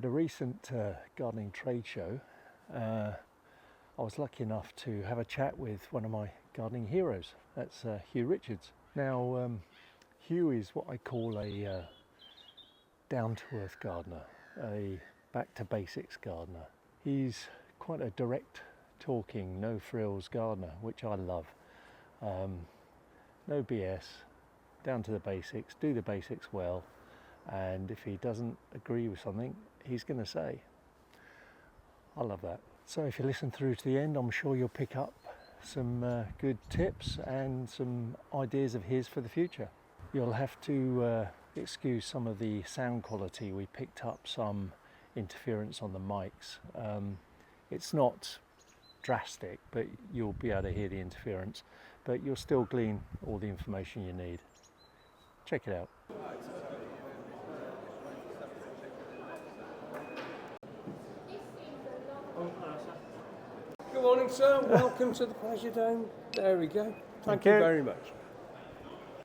a recent gardening trade show, I was lucky enough to have a chat with one of my gardening heroes. That's Huw Richards. Now, Huw is what I call a down-to-earth gardener, a back-to-basics gardener. He's quite a direct talking, no frills gardener, which I love. No BS, down to the basics, do the basics well, and if he doesn't agree with something, he's going to say. I love that. So if you listen through to the end, I'm sure you'll pick up some good tips and some ideas of his for the future. You'll have to excuse some of the sound quality. We picked up some interference on the mics. It's not drastic, but you'll be able to hear the interference, but you'll still glean all the information you need. Check it out. Good morning, sir. Welcome to the Pleasure Dome. There we go. Thank you very much.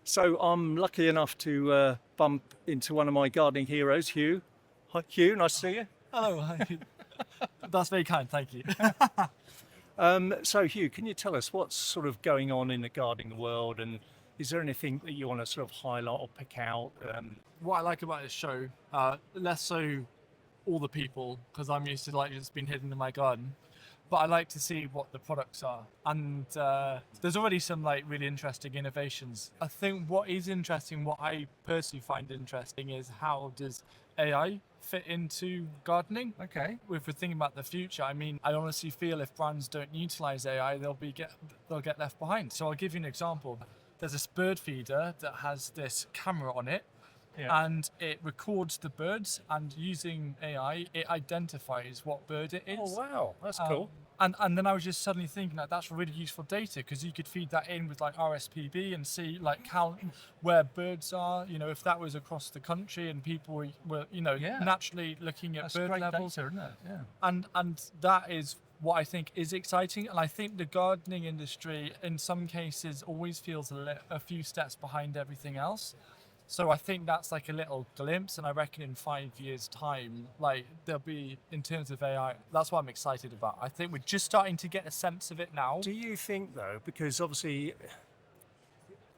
So I'm lucky enough to bump into one of my gardening heroes, Huw. Hi, Huw, nice to see you. Hello. That's very kind, thank you. So Huw, can you tell us what's sort of going on in the gardening world, and is there anything that you want to sort of highlight or pick out? What I like about this show, less so all the people, because I'm used to like just being hidden in my garden, but I like to see what the products are. And there's already some like really interesting innovations. I think what is interesting, what I personally find interesting, is how does AI fit into gardening? Okay. If we're thinking about the future, I mean, I honestly feel if brands don't utilize AI, they'll get left behind. So I'll give you an example. There's this bird feeder that has this camera on it, and it records the birds, and using AI, it identifies what bird it is. Oh wow, that's cool. And then I was just suddenly thinking that that's really useful data, because you could feed that in with like RSPB and see like count where birds are, you know, if that was across the country and people were, you know, naturally looking at That's bird great levels. data, isn't it? Yeah. And that is what I think is exciting. And I think the gardening industry in some cases always feels a few steps behind everything else. So I think that's like a little glimpse, and I reckon in 5 years' time, like there'll be, in terms of AI, that's what I'm excited about. I think we're just starting to get a sense of it now. Do you think though, because obviously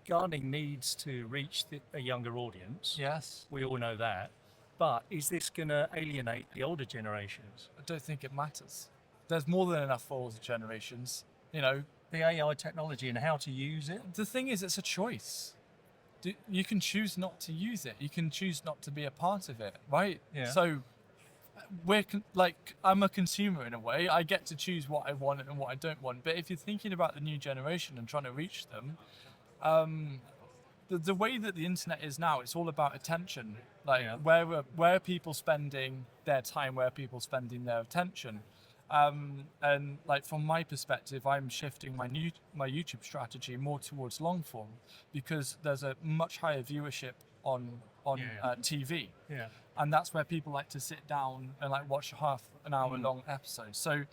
gardening needs to reach a younger audience, Yes. we all know that, but is this going to alienate the older generations? I don't think it matters. There's more than enough for all the generations, you know. The AI technology and how to use it? The thing is, it's a choice. You can choose not to use it. You can choose not to be a part of it, right? Yeah. So I'm a consumer in a way. I get to choose what I want and what I don't want. But if you're thinking about the new generation and trying to reach them, the way that the internet is now, it's all about attention. Like where are people spending their time? Where are people spending their attention? And like from my perspective, I'm shifting my YouTube strategy more towards long form, because there's a much higher viewership on TV, and that's where people like to sit down and like watch half an hour long episodes. So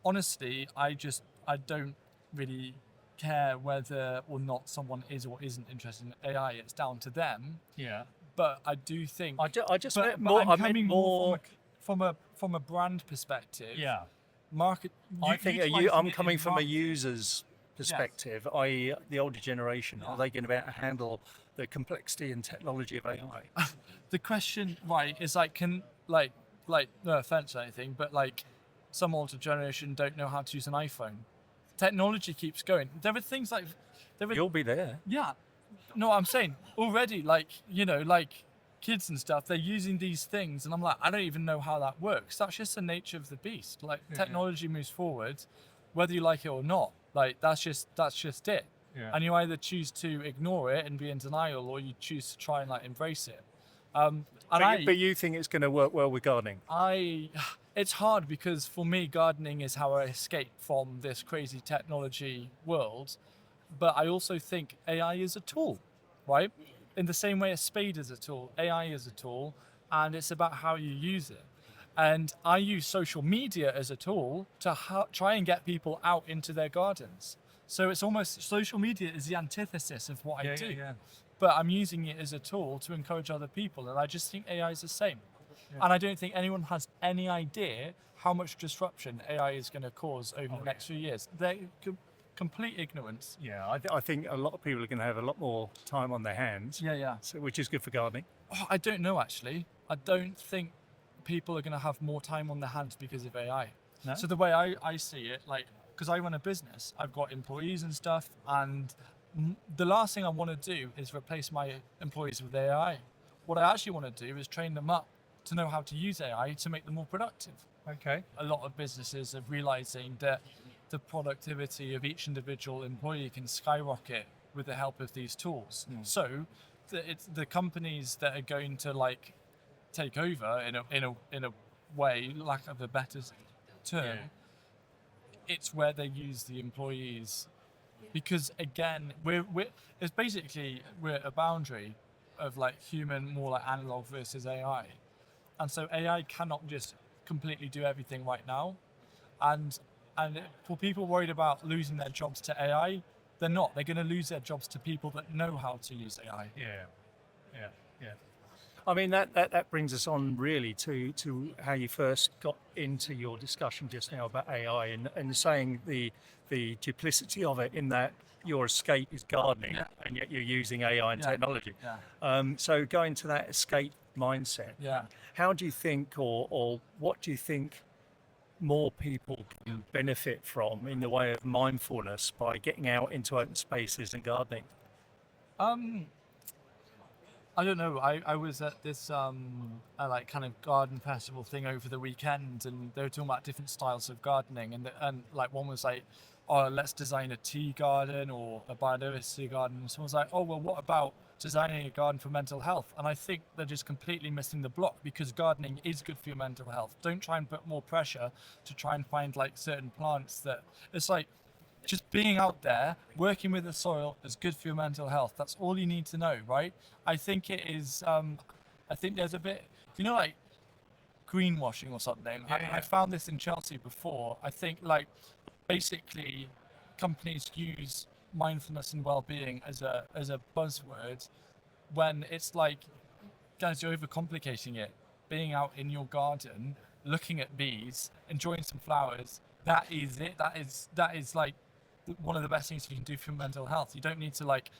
honestly, I don't really care whether or not someone is or isn't interested in AI. It's down to them. Yeah. But I do think I just meant but more. I'm I coming meant more. From a brand perspective. Yeah. Market. I think utilising I'm it coming in from a marketing. user's perspective, i.e., the older generation. Are they going to be able to handle the complexity and technology of AI? The question, right, is like, no offense or anything, but like some older generation don't know how to use an iPhone. Technology keeps going. There are things like You'll be there. Yeah. No, I'm saying already, like, you know, like kids and stuff, they're using these things, and I'm like, I don't even know how that works. That's just the nature of the beast. Like, technology moves forward, whether you like it or not. Like, that's just it. Yeah. And you either choose to ignore it and be in denial, or you choose to try and like embrace it. But you think it's going to work well with gardening? It's hard, because for me, gardening is how I escape from this crazy technology world. But I also think AI is a tool, right? In the same way a spade is a tool, AI is a tool, and it's about how you use it. And I use social media as a tool to try and get people out into their gardens. So it's almost, social media is the antithesis of what I do. But I'm using it as a tool to encourage other people, and I just think AI is the same. And I don't think anyone has any idea how much disruption AI is going to cause over the next few years. They're complete ignorance. Yeah, I think a lot of people are going to have a lot more time on their hands. Yeah. So, which is good for gardening. Oh, I don't know, actually. I don't think people are going to have more time on their hands because of AI. No? So the way I see it, like, because I run a business, I've got employees and stuff, and the last thing I want to do is replace my employees with AI. What I actually want to do is train them up to know how to use AI to make them more productive. Okay. A lot of businesses are realizing that the productivity of each individual employee can skyrocket with the help of these tools. So it's the companies that are going to like take over in a way, lack of a better term. It's where they use the employees, because again, we're a boundary of like human, more like analog versus AI, and so AI cannot just completely do everything right now, and for people worried about losing their jobs to AI, they're not. They're going to lose their jobs to people that know how to use AI. Yeah. I mean, that brings us on really to how you first got into your discussion just now about AI and saying the duplicity of it, in that your escape is gardening and yet you're using AI and technology. So going to that escape mindset, how do you think, or what do you think more people can benefit from in the way of mindfulness by getting out into open spaces and gardening? I don't know. I was at this like kind of garden festival thing over the weekend, and they were talking about different styles of gardening, and like one was like, oh, let's design a tea garden or a biodiversity garden. And someone's like, oh, well, what about designing a garden for mental health? And I think they're just completely missing the block, because gardening is good for your mental health. Don't try and put more pressure to try and find like certain plants that it's like. Just being out there, working with the soil is good for your mental health. That's all you need to know, right? I think it is, I think there's a bit, like greenwashing or something. I found this in Chelsea before. I think like basically companies use mindfulness and well-being as a buzzword, when it's like, guys, you're overcomplicating it. Being out in your garden, looking at bees, enjoying some flowers, that is it. That is like one of the best things you can do for your mental health. You don't need to like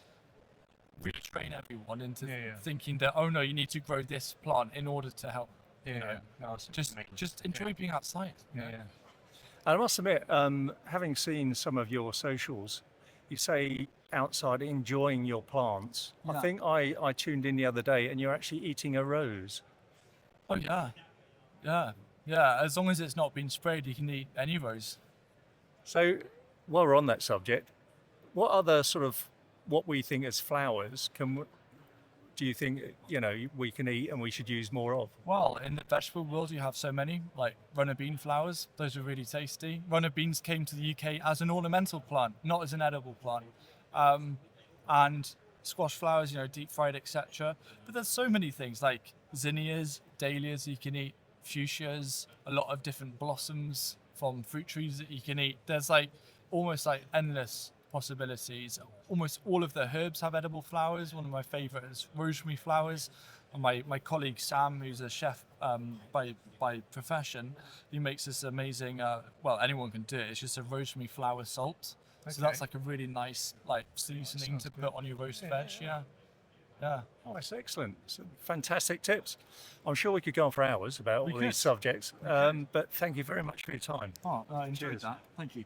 retrain everyone into thinking that, oh no, you need to grow this plant in order to help. No, just enjoy being outside. And I must admit, having seen some of your socials, you say outside enjoying your plants. I think I tuned in the other day and you're actually eating a rose. Oh yeah. As long as it's not been sprayed, you can eat any rose. So while we're on that subject, what other sort of what we think as flowers do you think we can eat and we should use more of? Well, in the vegetable world, you have so many, like runner bean flowers. Those are really tasty. Runner beans came to the UK as an ornamental plant, not as an edible plant. And squash flowers, deep fried, etc. But there's so many things like zinnias, dahlias you can eat, fuchsias, a lot of different blossoms from fruit trees that you can eat. There's like almost like endless possibilities. Almost all of the herbs have edible flowers. One of my favorite is rosemary flowers. And my colleague Sam, who's a chef by profession, he makes this amazing, well, anyone can do it. It's just a rosemary flower salt. Okay. So that's like a really nice like seasoning to put on your roast veg. Yeah. Oh, that's excellent. Some fantastic tips. I'm sure we could go on for hours about all these subjects, but thank you very much for your time. Oh, I enjoyed that. Thank you.